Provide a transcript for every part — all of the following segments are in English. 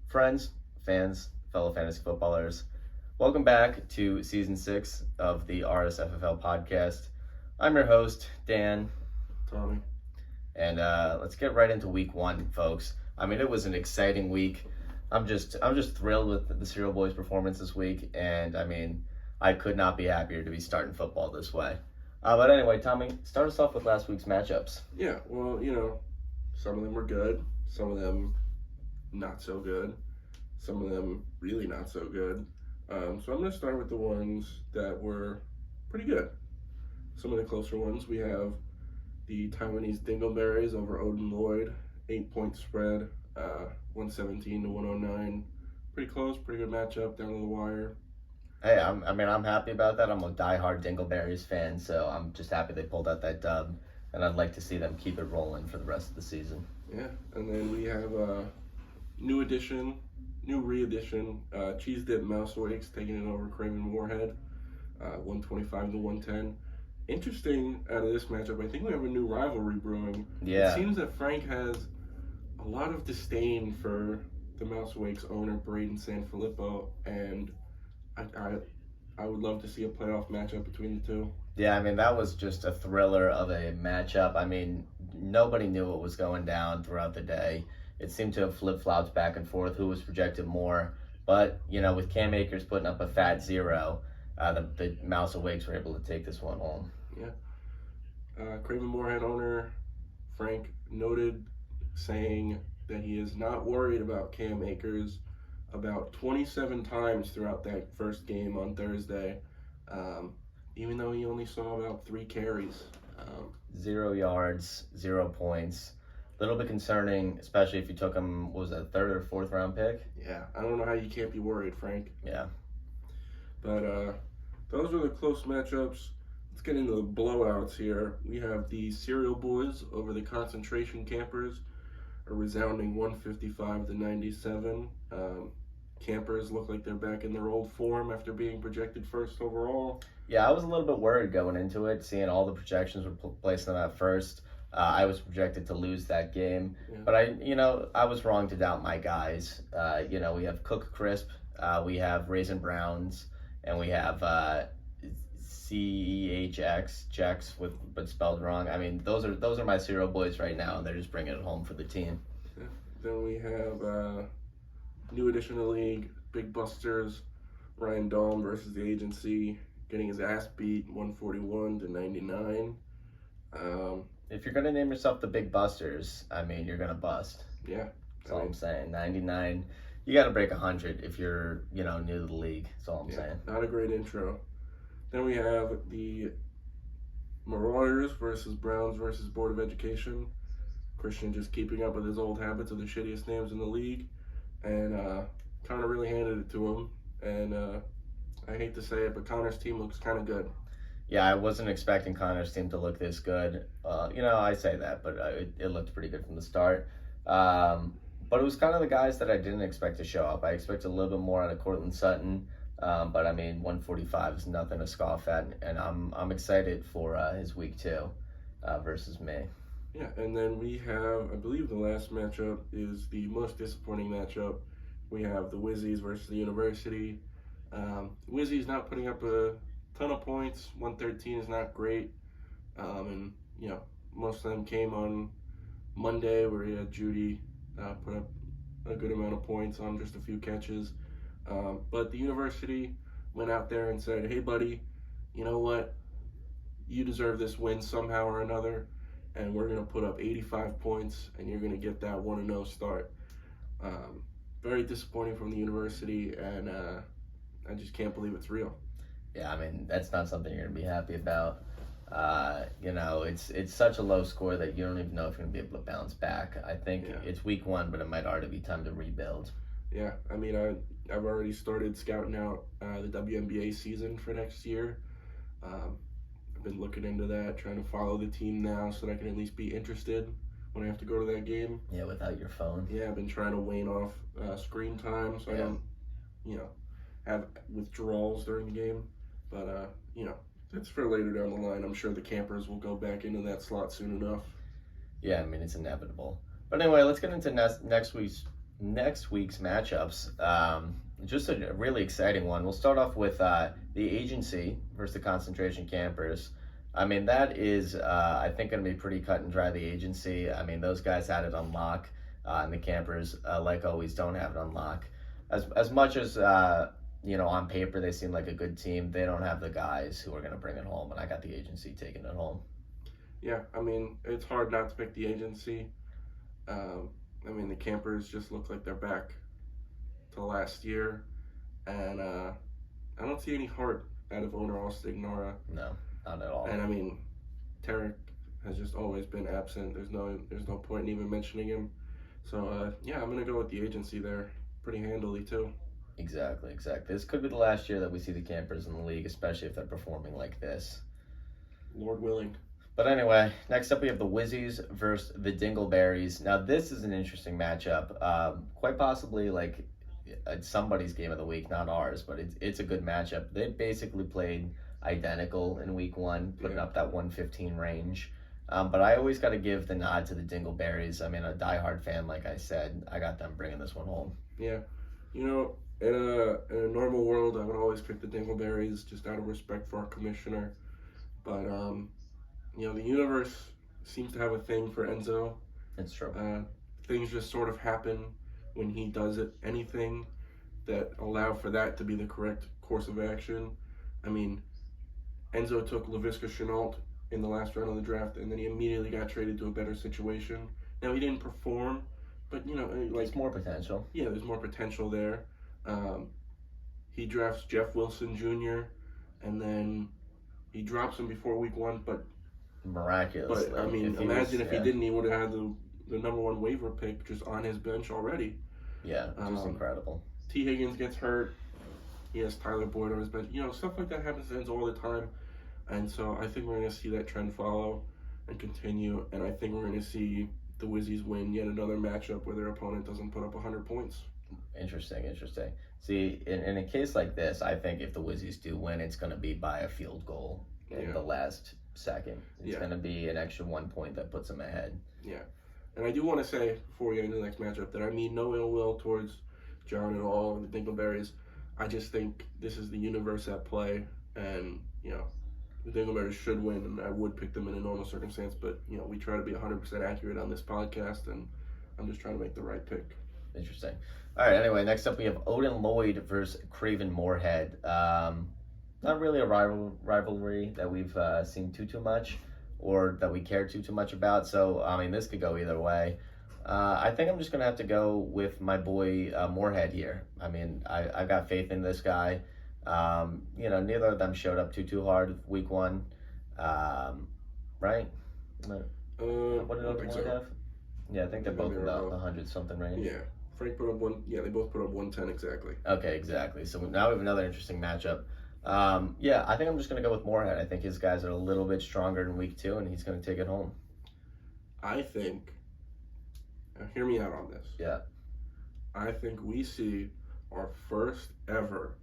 Friends, fans, fellow fantasy footballers, welcome back to season 6 of the RSFFL podcast. I'm your host, Dan. Tommy. And let's get right into week 1, folks. I mean, it was an exciting week. I'm just thrilled with the Cereal Boys' performance this week, and I mean, I could not be happier to be starting football this way. But anyway, Tommy, start us off with last week's matchups. Yeah, well, some of them were good, some of them not so good, some of them really not so good. So I'm going to start with the ones that were pretty good. Some of the closer ones, we have the Taiwanese Dingleberries over Odin Lloyd, 8-point spread, 117 to 109. Pretty close, pretty good matchup down to the wire. Hey, I'm happy about that. I'm a diehard Dingleberries fan, so I'm just happy they pulled out that dub, and I'd like to see them keep it rolling for the rest of the season. Yeah, and then we have a new re-edition, Cheese Dip Mouse Wakes taking it over Craven Moorhead, 125 to 110. Interesting out of this matchup, I think we have a new rivalry brewing. Yeah. It seems that Frank has a lot of disdain for the Mouse Wakes owner, Braden Sanfilippo, and I would love to see a playoff matchup between the two. Yeah, I mean, that was just a thriller of a matchup. I mean, nobody knew what was going down throughout the day. It seemed to have flip-flopped back and forth who was projected more. But, with Cam Akers putting up a fat 0, the Mouse Awakes were able to take this one home. Yeah. Craven Moorhead owner Frank noted saying that he is not worried about Cam Akers about 27 times throughout that first game on Thursday, even though he only saw about 3 carries. 0 yards, 0 points. A little bit concerning, especially if you took him, what was that, 3rd or 4th round pick? Yeah, I don't know how you can't be worried, Frank. Yeah. But those are the close matchups. Let's get into the blowouts here. We have the Cereal Boys over the Concentration Campers, a resounding 155 to 97. Campers look like they're back in their old form after being projected first overall. Yeah, I was a little bit worried going into it, seeing all the projections were placed them at first. I was projected to lose that game, but I was wrong to doubt my guys. We have Cook Crisp, we have Raisin Browns, and we have CEHX, Chex but spelled wrong. I mean, those are my Cereal Boys right now, and they're just bringing it home for the team. Yeah. Then we have new addition to the league, Big Busters, Ryan Dahlm versus the agency, getting his ass beat 141 to 99. If you're gonna name yourself the Big Busters, I mean, you're gonna bust. Yeah, that's all I'm saying. 99. You got to break 100 if you're new to the league. That's all I'm saying. Not a great intro. Then we have the Marauders versus Browns versus Board of Education. Christian just keeping up with his old habits of the shittiest names in the league, and Connor really handed it to him. And I hate to say it, but Connor's team looks kind of good. Yeah, I wasn't expecting Connor's team to look this good. I say that, but it looked pretty good from the start. But it was kind of the guys that I didn't expect to show up. I expected a little bit more out of Cortland Sutton, but I mean, 145 is nothing to scoff at, and I'm excited for his week 2 versus me. Yeah, and then we have, I believe the last matchup is the most disappointing matchup. We have the Wizzies versus the University. Wizzies not putting up a ton of points. 113 is not great. And most of them came on Monday where we had Judy put up a good amount of points on just a few catches. But the University went out there and said, hey buddy, you know what? You deserve this win somehow or another, and we're going to put up 85 points and you're going to get that 1-0 start. Very disappointing from the University, and I just can't believe it's real. Yeah, I mean, that's not something you're going to be happy about. It's such a low score that you don't even know if you're going to be able to bounce back. I think it's week 1, but it might already be time to rebuild. Yeah, I mean, I've already started scouting out the WNBA season for next year. I've been looking into that, trying to follow the team now so that I can at least be interested when I have to go to that game. Yeah, without your phone. Yeah, I've been trying to wane off screen time so I don't, have withdrawals during the game. But, it's for later down the line. I'm sure the Campers will go back into that slot soon enough. Yeah, I mean, it's inevitable. But anyway, let's get into next week's Next week's matchups, just a really exciting one. We'll start off with the agency versus the concentration campers. I mean, that is, I think, going to be pretty cut and dry. The agency, I mean, those guys had it on lock, and the campers, like always, don't have it on lock. As much as on paper they seem like a good team, they don't have the guys who are going to bring it home, and I got the agency taking it home. Yeah, I mean, it's hard not to pick the agency. I mean, the campers just look like they're back to last year, and I don't see any heart out of owner Austin Nora. No, not at all. And I mean, Tarek has just always been absent. There's no point in even mentioning him. So yeah, I'm gonna go with the agency there, pretty handily too. Exactly. This could be the last year that we see the campers in the league, especially if they're performing like this. Lord willing. But anyway, next up we have the Wizzies versus the Dingleberries. Now this is an interesting matchup. Quite possibly like somebody's game of the week, not ours, but it's a good matchup. They basically played identical in week one, putting up that 115 range. But I always got to give the nod to the Dingleberries. I mean, a diehard fan, like I said, I got them bringing this one home. Yeah, in a normal world, I would always pick the Dingleberries just out of respect for our commissioner. But the universe seems to have a thing for Enzo. It's true. Things just sort of happen when he does it. Anything that allow for that to be the correct course of action. I mean, Enzo took Laviska Shenault in the last round of the draft, and then he immediately got traded to a better situation. Now, he didn't perform, but, there's more potential. Yeah, there's more potential there. He drafts Jeff Wilson Jr., and then he drops him before week one, but miraculously. But, I mean, imagine if he didn't, he would have had the number one waiver pick just on his bench already. Yeah, just incredible. T. Higgins gets hurt. He has Tyler Boyd on his bench. Stuff like that happens to Enzo all the time. And so I think we're going to see that trend follow and continue. And I think we're going to see the Wizzies win yet another matchup where their opponent doesn't put up 100 points. Interesting. See, in a case like this, I think if the Wizzies do win, it's going to be by a field goal in the last second. It's going to be an extra 1 point that puts them ahead. Yeah. And I do want to say, before we get into the next matchup, that I mean no ill will towards John at all and the Dingleberries. I just think this is the universe at play, and, the Dingleberries should win, and I would pick them in a normal circumstance, but, we try to be 100% accurate on this podcast, and I'm just trying to make the right pick. Interesting. All right, anyway, next up we have Odin Lloyd versus Craven Moorhead. Not really a rivalry that we've seen too much, or that we care too much about. So, I mean, this could go either way. I think I'm just going to have to go with my boy Moorhead here. I mean, I've got faith in this guy. Neither of them showed up too hard week one. Right? What did Odin Lloyd have? Yeah, I think they're both about the 100-something range. Yeah. Frank put up one. Yeah, they both put up 110 exactly. Okay, exactly. So now we have another interesting matchup. I think I'm just going to go with Moorhead. I think his guys are a little bit stronger in week two, and he's going to take it home. I think, hear me out on this. Yeah. I think we see our first ever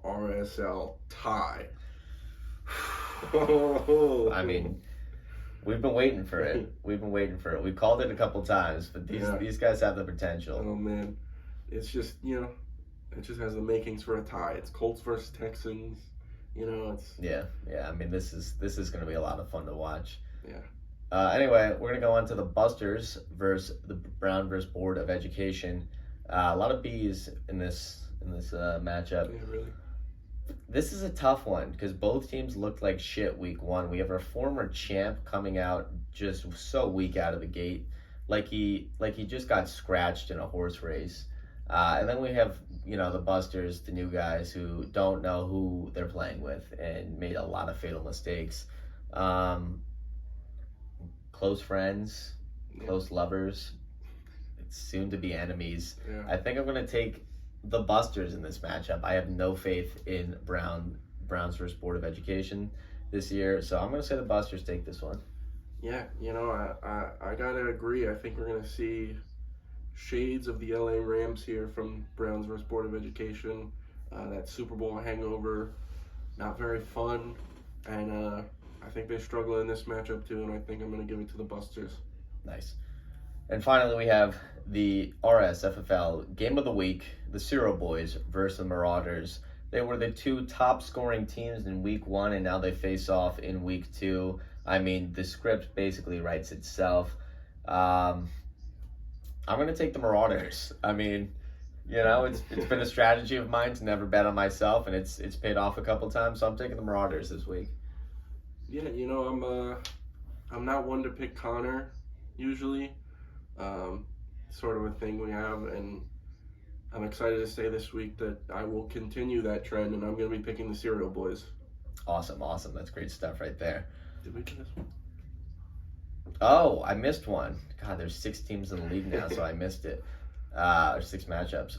RSL tie. I mean, we've been waiting for it. We've called it a couple times, but these guys have the potential. Oh, man. It's just, it just has the makings for a tie. It's Colts versus Texans. It's yeah. I mean, this is going to be a lot of fun to watch. Yeah. Anyway, we're going to go on to the Busters versus the Brown versus Board of Education. A lot of B's in this matchup. Yeah, really. This is a tough one because both teams looked like shit week one. We have our former champ coming out just so weak out of the gate, like he just got scratched in a horse race. And then we have, the Busters, the new guys who don't know who they're playing with and made a lot of fatal mistakes. Close friends, close lovers, soon to be enemies. Yeah. I think I'm going to take the Busters in this matchup. I have no faith in Browns versus Board of Education this year, so I'm going to say the Busters take this one. Yeah, I gotta agree. I think we're going to see shades of the LA Rams here from Browns versus Board of Education. That Super Bowl hangover, not very fun, and I think they struggle in this matchup too, and I think I'm going to give it to the Busters. Nice. And finally, we have the RSFFL Game of the Week, the Cereal Boys versus the Marauders. They were the two top scoring teams in week 1, and now they face off in week 2. I mean, the script basically writes itself. Um, I'm going to take the Marauders. I mean, it's been a strategy of mine to never bet on myself, and it's paid off a couple times, so I'm taking the Marauders this week. Yeah, I'm not one to pick Connor usually. Sort of a thing we have, and I'm excited to say this week that I will continue that trend, and I'm going to be picking the Cereal Boys. Awesome. That's great stuff right there. Did we do this one? Oh, I missed one. God, there's 6 teams in the league now, so I missed it. Or 6 matchups.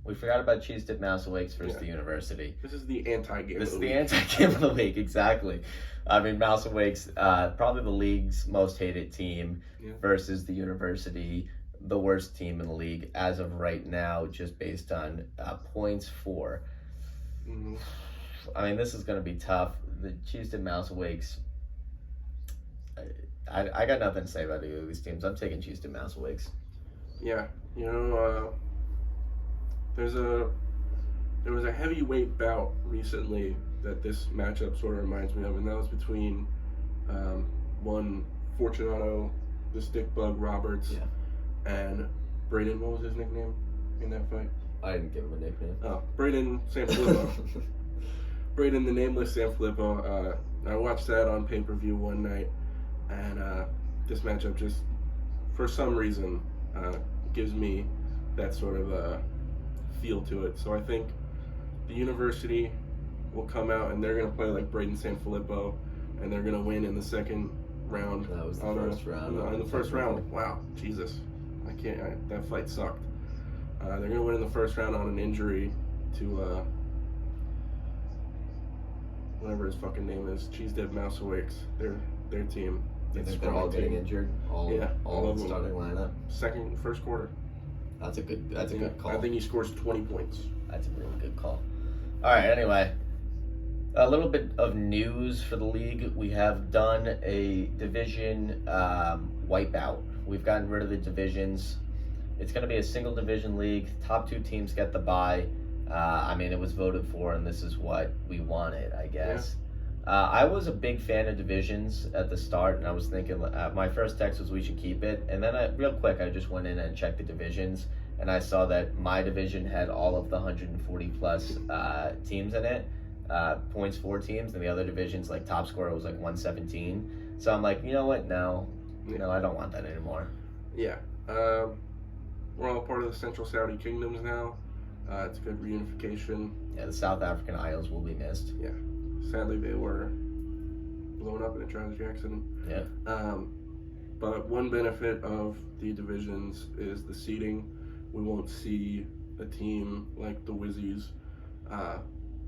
We forgot about Cheese Dip Mouse Awakes versus the University. This is the anti-game This of is the the week. anti-game of the week, exactly. I mean, Mouse Awakes, probably the league's most hated team versus the University, the worst team in the league as of right now, just based on points for. Mm-hmm. I mean, this is going to be tough. The Cheese Dip Mouse Awakes, I got nothing to say about either of these teams. I'm taking Cheese Dip Mouse Awakes. Yeah, there was a heavyweight bout recently that this matchup sort of reminds me of, and that was between one Fortunato, the Stick Bug Roberts, and Braden. What was his nickname in that fight? I didn't give him a nickname. Oh, Braden Sanfilippo. Braden the Nameless Sanfilippo. I watched that on pay-per-view one night, and this matchup just, for some reason, gives me that sort of feel to it. So I think the University will come out and they're going to play like Braden Sanfilippo, and they're going to win in the second round. That was the first round. In the first round. Wow, Jesus. That fight sucked. They're going to win in the first round on an injury to whatever his fucking name is, Cheese Dip Mouse Awakes, their team. You think they're all getting injured? All of them. Starting lineup. First quarter. That's a good call. I think he scores 20 points. That's a really good call. All right. Anyway, a little bit of news for the league. We have done a division wipeout. We've gotten rid of the divisions. It's going to be a single division league. Top 2 teams get the bye. I mean, it was voted for, and this is what we wanted, I guess. I was a big fan of divisions at the start, and I was thinking, my first text was we should keep it. And then real quick, I just went in and checked the divisions, and I saw that my division had all of the 140-plus teams in it, points for teams, and the other divisions, like top scorer was like 117. So I'm like, you know what? No, I don't want that anymore. Yeah. We're all part of the Central Saudi Kingdoms now. It's a good reunification. Yeah, the South African Isles will be missed. Yeah. Sadly, they were blown up in a tragic accident. Yeah. But one benefit of the divisions is the seeding. We won't see a team like the Wizzies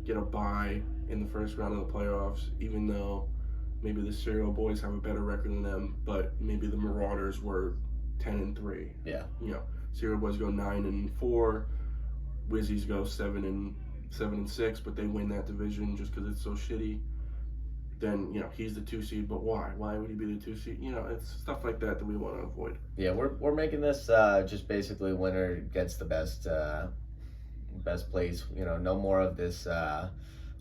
get a bye in the first round of the playoffs, even though maybe the Cereal Boys have a better record than them, but maybe the Marauders were 10-3. Yeah. Cereal Boys go 9-4, Wizzies go 7-6, but they win that division just because it's so shitty. Then he's the 2 seed, but why? Why would he be the 2 seed? It's stuff like that we want to avoid. Yeah, we're making this just basically winner gets the best place. No more of this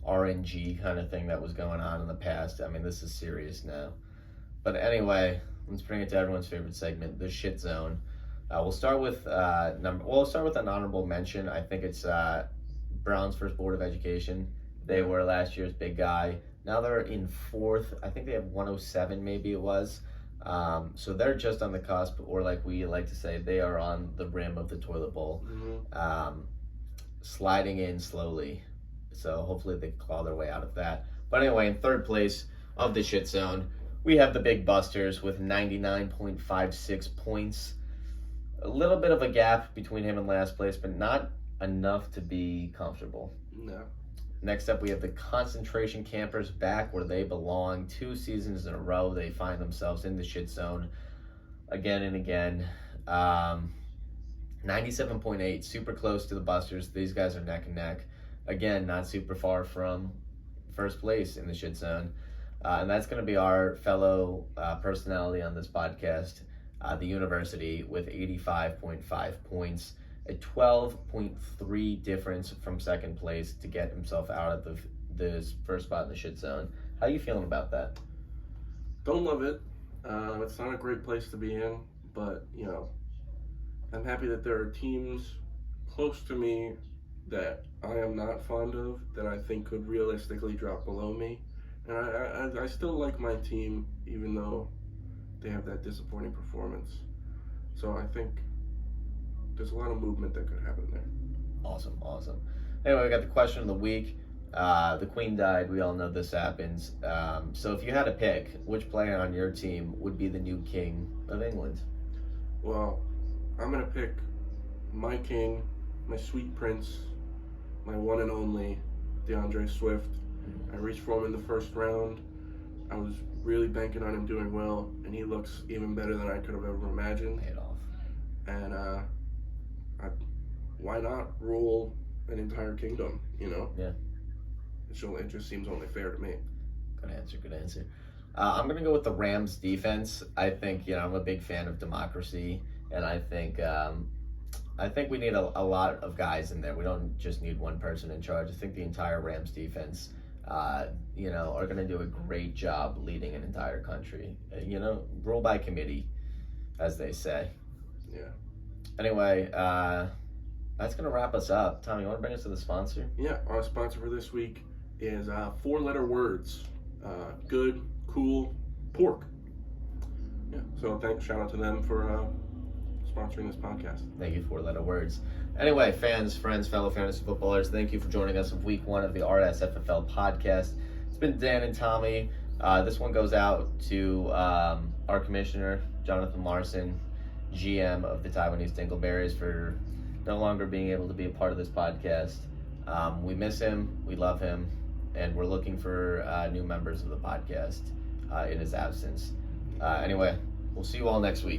RNG kind of thing that was going on in the past. I mean, this is serious now. But anyway, let's bring it to everyone's favorite segment, the shit zone. We'll start with an honorable mention. I think it's Brownsford Board of Education. They were last year's big guy. Now they're in 4th. I think they have 107, maybe it was. So they're just on the cusp, or like we like to say, they are on the rim of the toilet bowl, sliding in slowly. So hopefully they claw their way out of that. But anyway, in 3rd place of the shit zone, we have the Big Busters with 99.56 points. A little bit of a gap between him and last place, but not enough to be comfortable. No. Next up, we have the Concentration Campers back where they belong. 2 seasons in a row, they find themselves in the shit zone again and again. 97.8, super close to the Busters. These guys are neck and neck. Again, not super far from first place in the shit zone. And that's going to be our fellow personality on this podcast, the University with 85.5 points, a 12.3 difference from second place to get himself out of the first spot in the shit zone. How are you feeling about that? Don't love it. It's not a great place to be in, but I'm happy that there are teams close to me that I am not fond of that I think could realistically drop below me, and I still like my team even though they have that disappointing performance. So I think there's a lot of movement that could happen there. Awesome. Anyway, we got the question of the week. The Queen died. We all know this happens. So if you had to pick, which player on your team would be the new king of England? Well, I'm going to pick my king, my sweet prince, my one and only, DeAndre Swift. I reached for him in the first round. I was really banking on him doing well, and he looks even better than I could have ever imagined. Paid off. And why not rule an entire kingdom, Yeah. It just seems only fair to me. Good answer. I'm going to go with the Rams defense. I think, I'm a big fan of democracy, and I think we need a lot of guys in there. We don't just need one person in charge. I think the entire Rams defense, are going to do a great job leading an entire country. Rule by committee, as they say. Yeah. Anyway, that's going to wrap us up. Tom, you want to bring us to the sponsor? Yeah, our sponsor for this week is 4-letter words. Good, cool, pork. Yeah, so shout out to them for sponsoring this podcast. Thank you, 4-letter words. Anyway, fans, friends, fellow fantasy footballers, thank you for joining us in week 1 of the RSFFL podcast. It's been Dan and Tommy. This one goes out to our commissioner, Jonathan Larson, GM of the Taiwanese Dingleberries, for no longer being able to be a part of this podcast. We miss him, we love him, and we're looking for new members of the podcast in his absence. Anyway, we'll see you all next week.